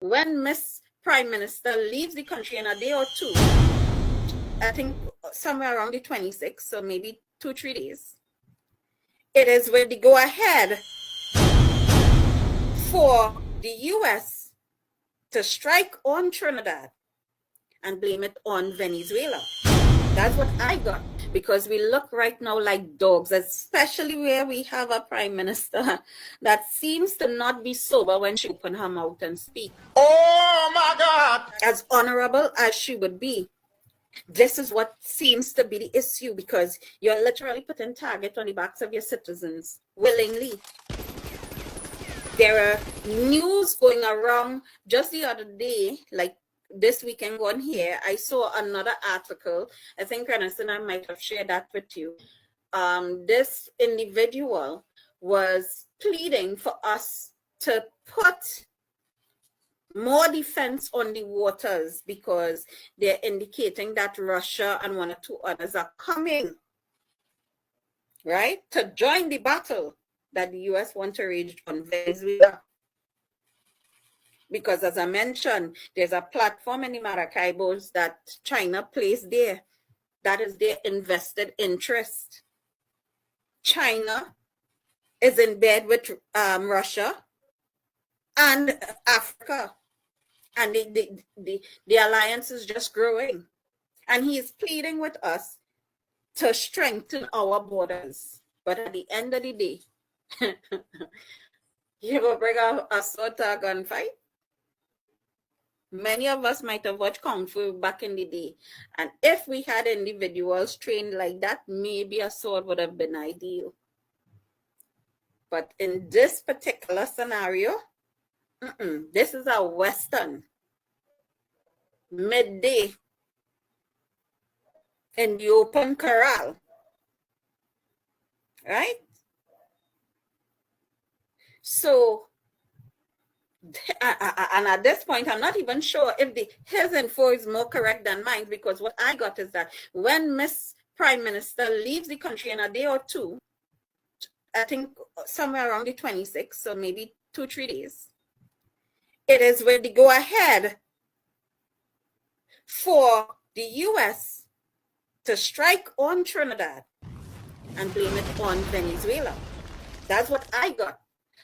when Miss Prime Minister leaves the country in a day or two, I think somewhere around the 26th, so maybe 2-3 days, it is with the go-ahead for the US to strike on Trinidad and blame it on Venezuela. That's what I got, because we look right now like dogs, especially where we have a prime minister that seems to not be sober when she open her mouth and speak. Oh my God! As honorable as she would be, this is what seems to be the issue, because you're literally putting target on the backs of your citizens willingly. There are news going around just the other day, like this weekend on here, I saw another article. I think Ernestine might have shared that with you. This individual was pleading for us to put more defense on the waters, because they're indicating that Russia and 1 or 2 others are coming, right, to join the battle that the US want to wage on Venezuela. Because as I mentioned, there's a platform in the Maracaibos that China placed there. That is their invested interest. China is in bed with Russia and Africa. And the alliance is just growing. And he is pleading with us to strengthen our borders. But at the end of the day, you will bring a sword to a gunfight. Many of us might have watched Kung Fu back in the day. And if we had individuals trained like that, maybe a sword would have been ideal. But in this particular scenario, this is a Western midday in the open corral, right? So, and at this point, I'm not even sure if his info is more correct than mine, because what I got is that when Miss Prime Minister leaves the country in a day or two, I think somewhere around the 26th, so maybe 2-3 days, it is with the go-ahead for the US to strike on Trinidad and blame it on Venezuela. That's what I got.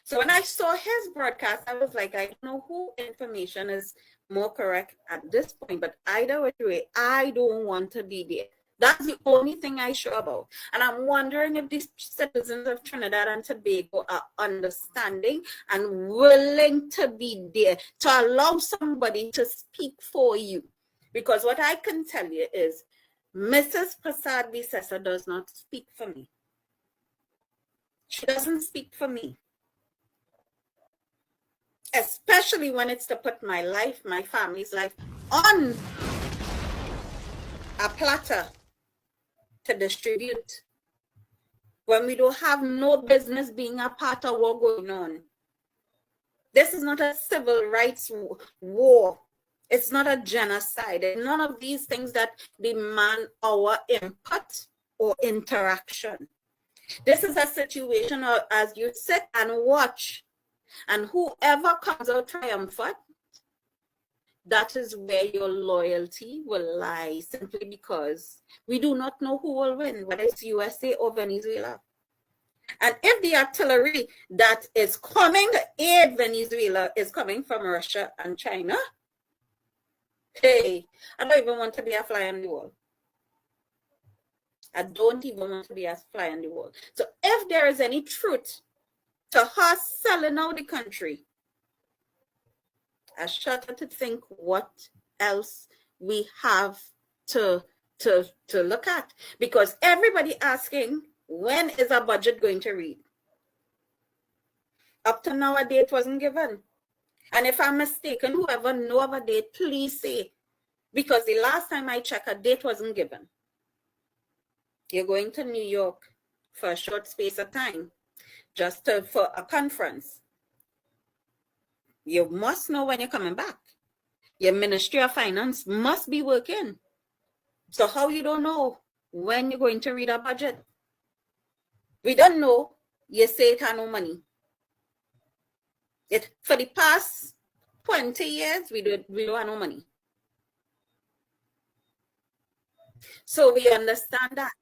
So when I saw his broadcast, I was like, I don't know who information is more correct at this point, but either way, I don't want to be there. That's the only thing I sure about. And I'm wondering if these citizens of Trinidad and Tobago are understanding and willing to be there to allow somebody to speak for you. Because what I can tell you is Mrs. Prasad Bisesa does not speak for me. She doesn't speak for me. Especially when it's to put my life, my family's life on a platter to distribute, when we don't have no business being a part of what going on. This is not a civil rights war. It's not a genocide. And none of these things that demand our input or interaction. This is a situation as you sit and watch, and whoever comes out triumphant, that is where your loyalty will lie, simply because we do not know who will win, whether it's USA or Venezuela. And if the artillery that is coming to aid Venezuela is coming from Russia and China, hey, I don't even want to be a fly on the wall. I don't even want to be a fly on the wall. So if there is any truth to her selling out the country, I shudder to think what else we have to look at. Because everybody asking, when is our budget going to read? Up to now, a date wasn't given. And if I'm mistaken, whoever know of a date, please say. Because the last time I checked, a date wasn't given. You're going to New York for a short space of time, just for a conference. You must know when you're coming back. Your Ministry of Finance must be working. So how you don't know when you're going to read a budget? We don't know. You say it had no money. For the past 20 years, we don't have no money. So we understand that